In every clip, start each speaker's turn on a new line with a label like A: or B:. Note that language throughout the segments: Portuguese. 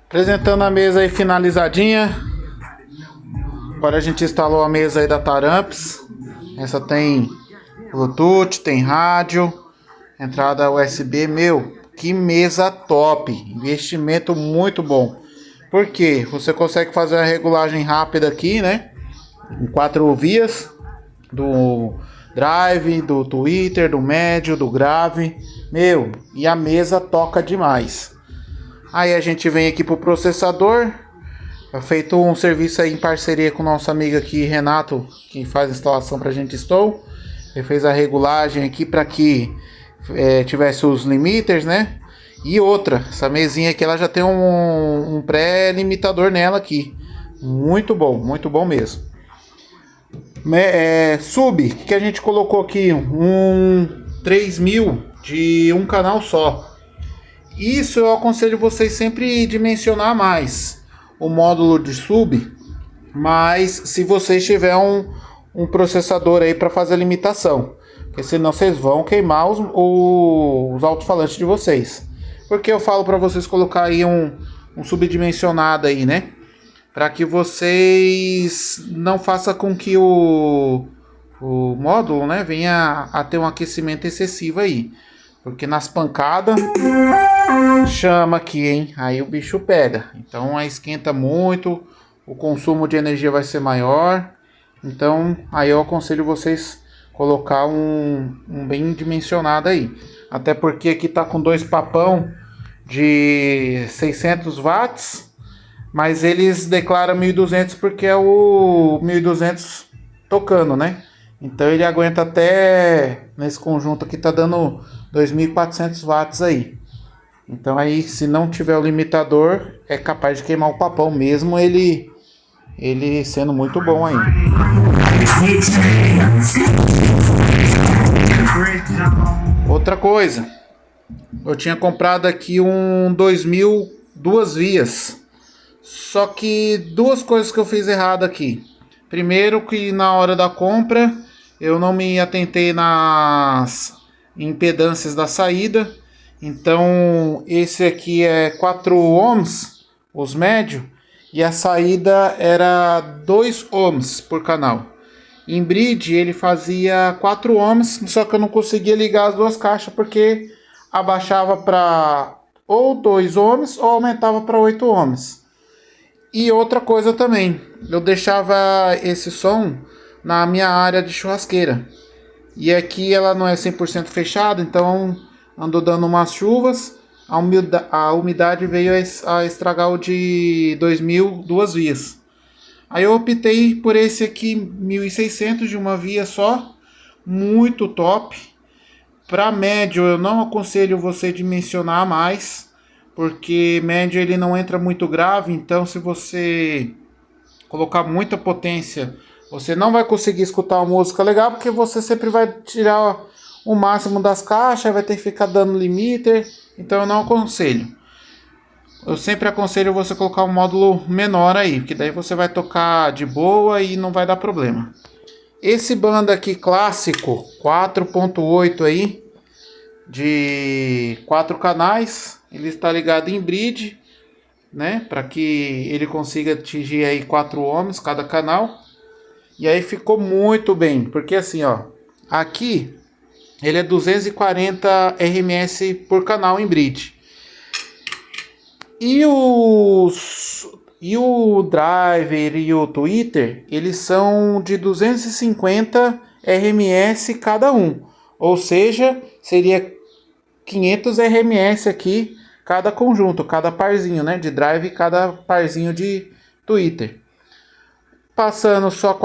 A: Apresentando a mesa aí finalizadinha. Agora a gente instalou a mesa aí da Taramps. Essa tem Bluetooth, tem rádio, entrada USB. Meu, que mesa top! Investimento muito bom. Porque você consegue fazer a regulagem rápida aqui, né? Em 4 vias. Do Drive, do Twitter, do médio, do grave. Meu, e a mesa toca demais. Aí a gente vem aqui pro processador. Feito um serviço aí em parceria com o nosso amigo aqui, Renato, que faz a instalação pra gente Stow. Ele fez a regulagem aqui para que tivesse os limiters, né? E outra, essa mesinha aqui ela já tem um pré-limitador nela aqui. Muito bom mesmo. Sub, que a gente colocou aqui? Um 3000 de um canal só. Isso eu aconselho vocês sempre dimensionar mais o módulo de sub, mas se vocês tiver um processador aí para fazer a limitação, porque senão vocês vão queimar os alto-falantes de vocês. Porque eu falo para vocês colocar aí um subdimensionado aí, né? Para que vocês não façam com que o módulo, né, venha a ter um aquecimento excessivo aí. Porque nas pancadas chama aqui, hein? Aí o bicho pega. Então aí esquenta muito, o consumo de energia vai ser maior. Então aí eu aconselho vocês colocar um bem dimensionado aí. Até porque aqui tá com 2 papão de 600 watts, mas eles declaram 1200 porque é o 1200 tocando, né? Então ele aguenta até, nesse conjunto aqui tá dando 2400 watts aí. Então aí, se não tiver o limitador, é capaz de queimar o papão mesmo, ele sendo muito bom aí. Outra coisa, eu tinha comprado aqui um 2000 2 vias. Só que 2 coisas que eu fiz errado aqui. Primeiro, que na hora da compra eu não me atentei nas impedâncias da saída. Então esse aqui é 4 ohms, os médios, e a saída era 2 ohms por canal. Em bridge ele fazia 4 ohms, só que eu não conseguia ligar as 2 caixas porque abaixava para ou 2 ohms ou aumentava para 8 ohms. E outra coisa também, eu deixava esse som na minha área de churrasqueira. E aqui ela não é 100% fechada, então andou dando umas chuvas, a umidade veio a estragar o de 2000 2 vias. Aí eu optei por esse aqui 1600 de uma via só, muito top. Para médio eu não aconselho você dimensionar mais, porque médio ele não entra muito grave, então se você colocar muita potência, você não vai conseguir escutar uma música legal, porque você sempre vai tirar o máximo das caixas, vai ter que ficar dando limiter, então eu não aconselho. Eu sempre aconselho você colocar um módulo menor aí, porque daí você vai tocar de boa e não vai dar problema. Esse bando aqui clássico, 4.8 aí, de 4 canais, ele está ligado em bridge, né, para que ele consiga atingir aí 4 ohms cada canal. E aí ficou muito bem, porque assim, ó, aqui ele é 240 RMS por canal em bridge. E o driver e o Twitter, eles são de 250 RMS cada um. Ou seja, seria 500 RMS aqui cada conjunto, cada parzinho, né, de drive e cada parzinho de Twitter. Passando só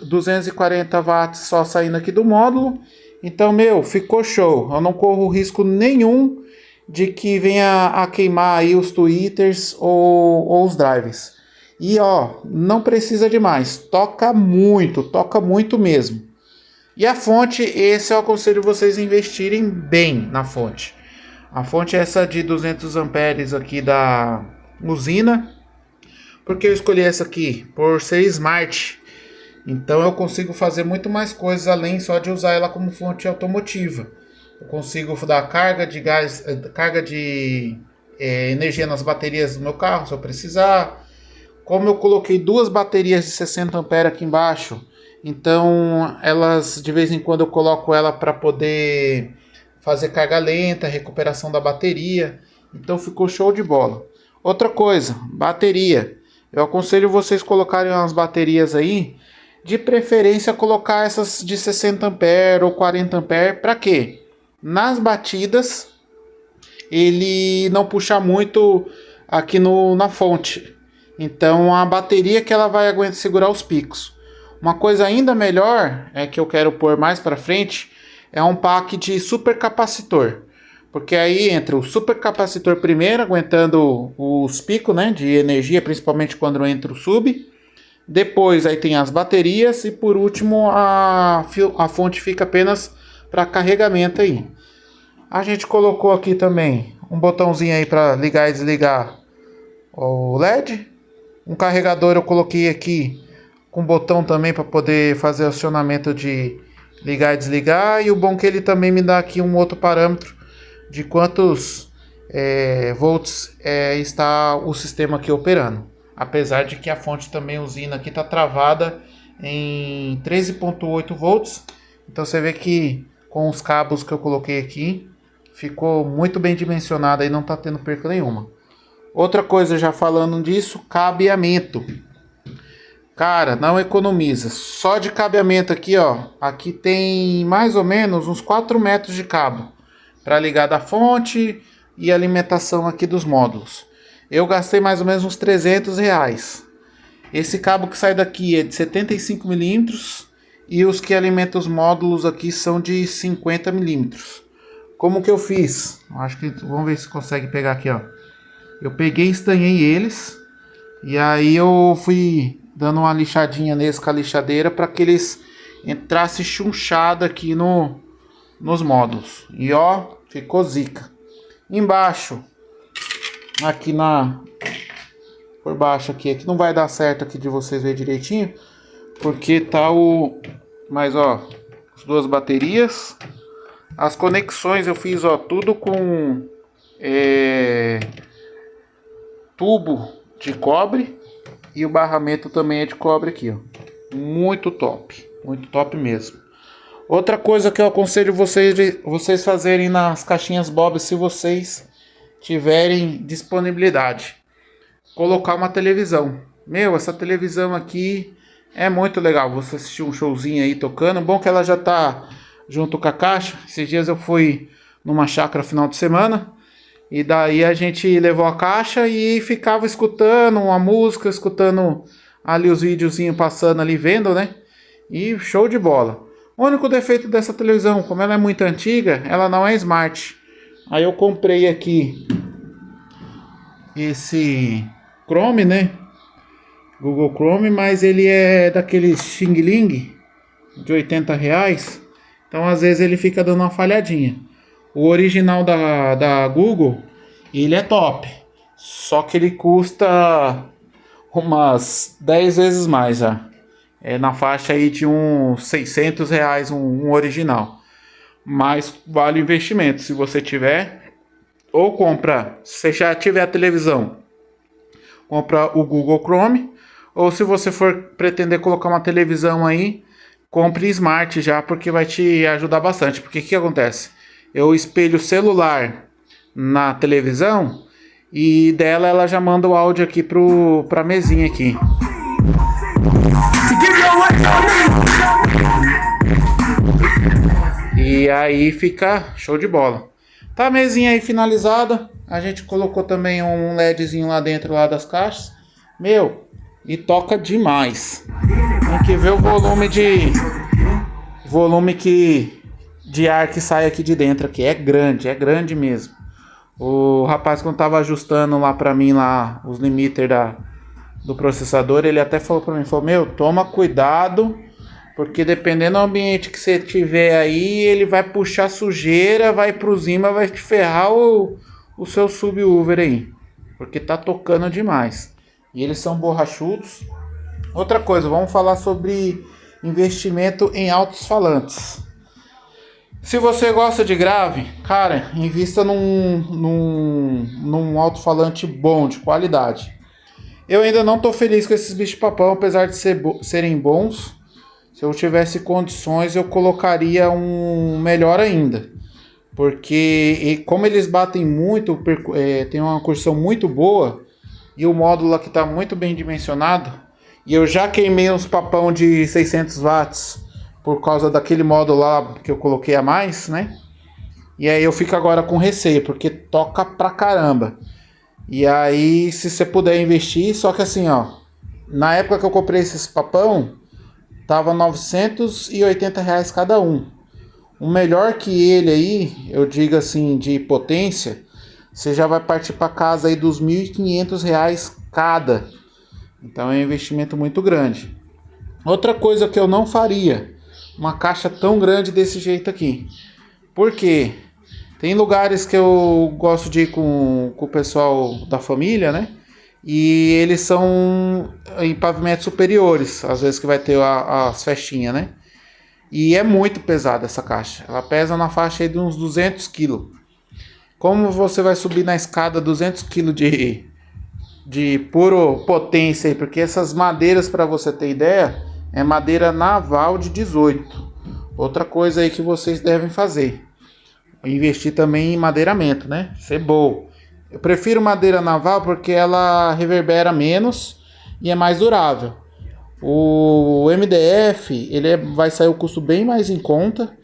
A: 240 watts só saindo aqui do módulo. Então, ficou show. Eu não corro risco nenhum de que venha a queimar aí os tweeters ou os drives. E ó, não precisa de mais. Toca muito mesmo. E a fonte, esse eu aconselho vocês investirem bem na fonte. A fonte é essa de 200 amperes aqui da usina. Porque eu escolhi essa aqui? Por ser smart. Então eu consigo fazer muito mais coisas além só de usar ela como fonte automotiva. Eu consigo dar carga de gás, carga de energia nas baterias do meu carro, se eu precisar. Como eu coloquei duas baterias de 60 ampere aqui embaixo, então elas de vez em quando eu coloco ela para poder fazer carga lenta, recuperação da bateria. Então ficou show de bola. Outra coisa, bateria. Eu aconselho vocês colocarem umas baterias aí, de preferência colocar essas de 60 ampere ou 40 ampere, para quê? Nas batidas ele não puxa muito aqui na fonte. Então a bateria que ela vai aguentar segurar os picos. Uma coisa ainda melhor é que eu quero pôr mais para frente é um pack de supercapacitor. Porque aí entra o supercapacitor primeiro, aguentando os picos, né, de energia, principalmente quando entra o sub. Depois aí tem as baterias e por último a fonte fica apenas para carregamento aí. A gente colocou aqui também um botãozinho aí para ligar e desligar o LED. Um carregador eu coloquei aqui com botão também para poder fazer acionamento de ligar e desligar. E o bom é que ele também me dá aqui um outro parâmetro de quantos volts está o sistema aqui operando. Apesar de que a fonte também usina aqui está travada em 13.8 volts. Então você vê que com os cabos que eu coloquei aqui ficou muito bem dimensionado e não está tendo perca nenhuma. Outra coisa, já falando disso, cabeamento. Cara, não economiza. Só de cabeamento aqui, ó. Aqui tem mais ou menos uns 4 metros de cabo para ligar da fonte e alimentação aqui dos módulos. Eu gastei mais ou menos uns R$300. Esse cabo que sai daqui é de 75 milímetros e os que alimentam os módulos aqui são de 50 milímetros. Como que eu fiz? Acho que vamos ver se consegue pegar aqui, ó. Eu peguei e estanhei eles e aí eu fui dando uma lixadinha neles com a lixadeira para que eles entrassem chunchado aqui nos módulos. E ó, ficou zica. Embaixo, aqui por baixo aqui não vai dar certo aqui de vocês verem direitinho, porque tá mas ó, as duas baterias, as conexões eu fiz ó tudo com tubo de cobre e o barramento também é de cobre aqui, ó. Muito top mesmo. Outra coisa que eu aconselho vocês fazerem nas caixinhas Bob, se vocês tiverem disponibilidade, colocar uma televisão. Meu, essa televisão aqui é muito legal. Você assistir um showzinho aí tocando. Bom que ela já tá junto com a caixa. Esses dias eu fui numa chácara final de semana e daí a gente levou a caixa e ficava escutando uma música, escutando ali os videozinhos passando ali, vendo, né? E show de bola. O único defeito dessa televisão, como ela é muito antiga, ela não é smart. Aí eu comprei aqui esse Chrome, né? Google Chrome, mas ele é daqueles Xing Ling de R$80. Então às vezes ele fica dando uma falhadinha. O original da Google, ele é top. Só que ele custa umas 10 vezes mais já. É na faixa aí de uns R$600 um original. Mas vale o investimento. Se você tiver, ou compra, se você já tiver a televisão, compra o Google Chrome. Ou se você for pretender colocar uma televisão aí, compre Smart já, porque vai te ajudar bastante. Porque o que acontece? Eu espelho o celular na televisão e dela ela já manda o áudio aqui pra mesinha aqui. E aí fica show de bola. Tá a mesinha aí finalizada. A gente colocou também um LEDzinho lá dentro lá das caixas. Meu, e toca demais. Tem que ver o volume de ar que sai aqui de dentro aqui. É grande mesmo. O rapaz, quando tava ajustando lá pra mim lá os limiter do processador, ele até falou pra mim, falou, meu, toma cuidado, porque dependendo do ambiente que você tiver aí, ele vai puxar sujeira, vai pro cima, vai te ferrar o seu subwoofer aí, porque tá tocando demais. E eles são borrachudos. Outra coisa, vamos falar sobre investimento em alto-falantes. Se você gosta de grave, cara, invista num alto-falante bom, de qualidade. Eu ainda não tô feliz com esses bicho-papão, apesar de serem bons. Se eu tivesse condições, eu colocaria um melhor ainda. Porque como eles batem muito, tem uma cursão muito boa e o módulo aqui está muito bem dimensionado. E eu já queimei uns papão de 600 watts por causa daquele módulo lá que eu coloquei a mais, né? E aí eu fico agora com receio, porque toca pra caramba. E aí, se você puder investir, só que assim, ó, na época que eu comprei esses papão, tava R$ 980 cada um. O melhor que ele aí, eu digo assim, de potência, você já vai partir para casa aí dos R$ 1.500 cada. Então é um investimento muito grande. Outra coisa que eu não faria, uma caixa tão grande desse jeito aqui. Por quê? Tem lugares que eu gosto de ir com o pessoal da família, né? E eles são em pavimentos superiores, às vezes que vai ter as festinhas, né? E é muito pesada essa caixa. Ela pesa na faixa aí de uns 200 kg. Como você vai subir na escada 200 kg de puro potência aí? Porque essas madeiras, para você ter ideia, é madeira naval de 18. Outra coisa aí que vocês devem fazer. Investir também em madeiramento, né? Ser bom. Eu prefiro madeira naval porque ela reverbera menos e é mais durável. O MDF, vai sair o custo bem mais em conta,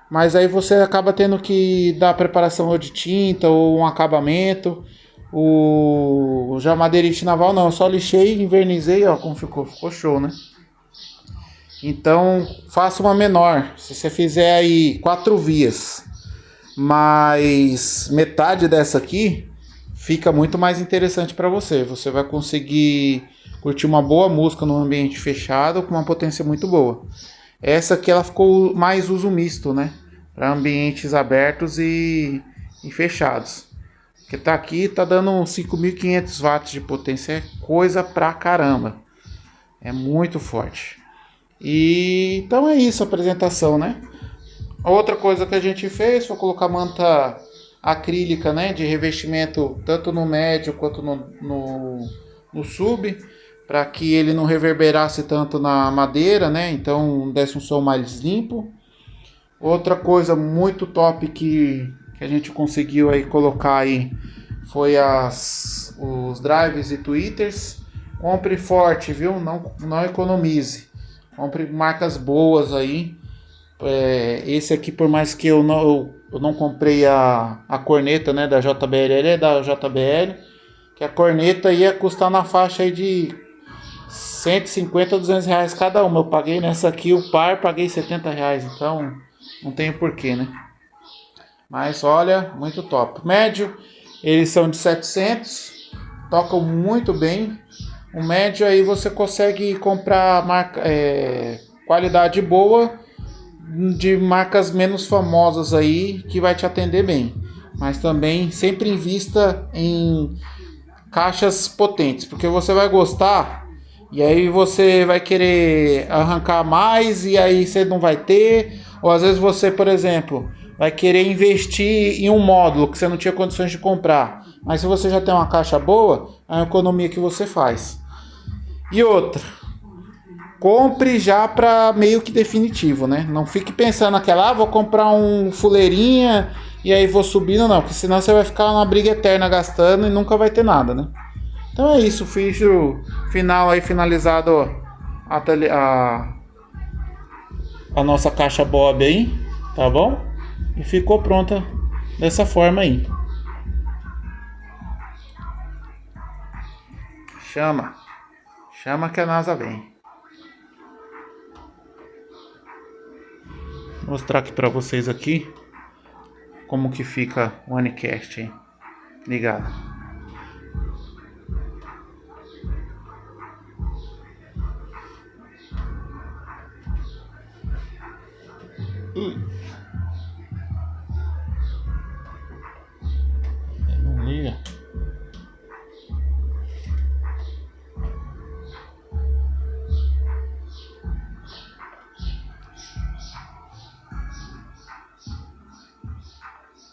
A: mas aí você acaba tendo que dar preparação de tinta ou um acabamento. Já madeirite naval não, eu só lixei e invernizei, ó como ficou show, né? Então faça uma menor. Se você fizer aí 4 vias, mas metade dessa aqui fica muito mais interessante para você. Você vai conseguir curtir uma boa música num ambiente fechado com uma potência muito boa. Essa aqui ela ficou mais uso misto, né? Para ambientes abertos e fechados. Que tá aqui, tá dando 5.500 watts de potência, é coisa pra caramba. É muito forte. E então é isso a apresentação, né? Outra coisa que a gente fez foi colocar manta acrílica, né, de revestimento tanto no médio quanto no sub, para que ele não reverberasse tanto na madeira, né? Então desse um som mais limpo. Outra coisa muito top que a gente conseguiu aí colocar aí foi os drives e tweeters. Compre forte, viu? Não economize. Compre marcas boas aí. Esse aqui, por mais que eu não comprei a corneta, né, da JBL, ele é da JBL, que a corneta ia custar na faixa aí de 150 ou R$ 200 cada uma. Eu paguei nessa aqui, o par, paguei R$ 70, então não tem porquê, né? Mas olha, muito top. Médio, eles são de 700, tocam muito bem. O médio aí você consegue comprar qualidade boa de marcas menos famosas aí que vai te atender bem, mas também sempre invista em caixas potentes, porque você vai gostar e aí você vai querer arrancar mais e aí você não vai ter, ou às vezes você, por exemplo, vai querer investir em um módulo que você não tinha condições de comprar, mas se você já tem uma caixa boa, é uma economia que você faz. E outra, compre já para meio que definitivo, né? Não fique pensando naquela, vou comprar um fuleirinha e aí vou subindo, não, porque senão você vai ficar uma briga eterna gastando e nunca vai ter nada, né? Então é isso, fiz o final aí, finalizado a nossa caixa Bob aí, tá bom? E ficou pronta dessa forma aí. Chama que a NASA vem. Vou mostrar aqui para vocês aqui como que fica o Anicast aí ligado.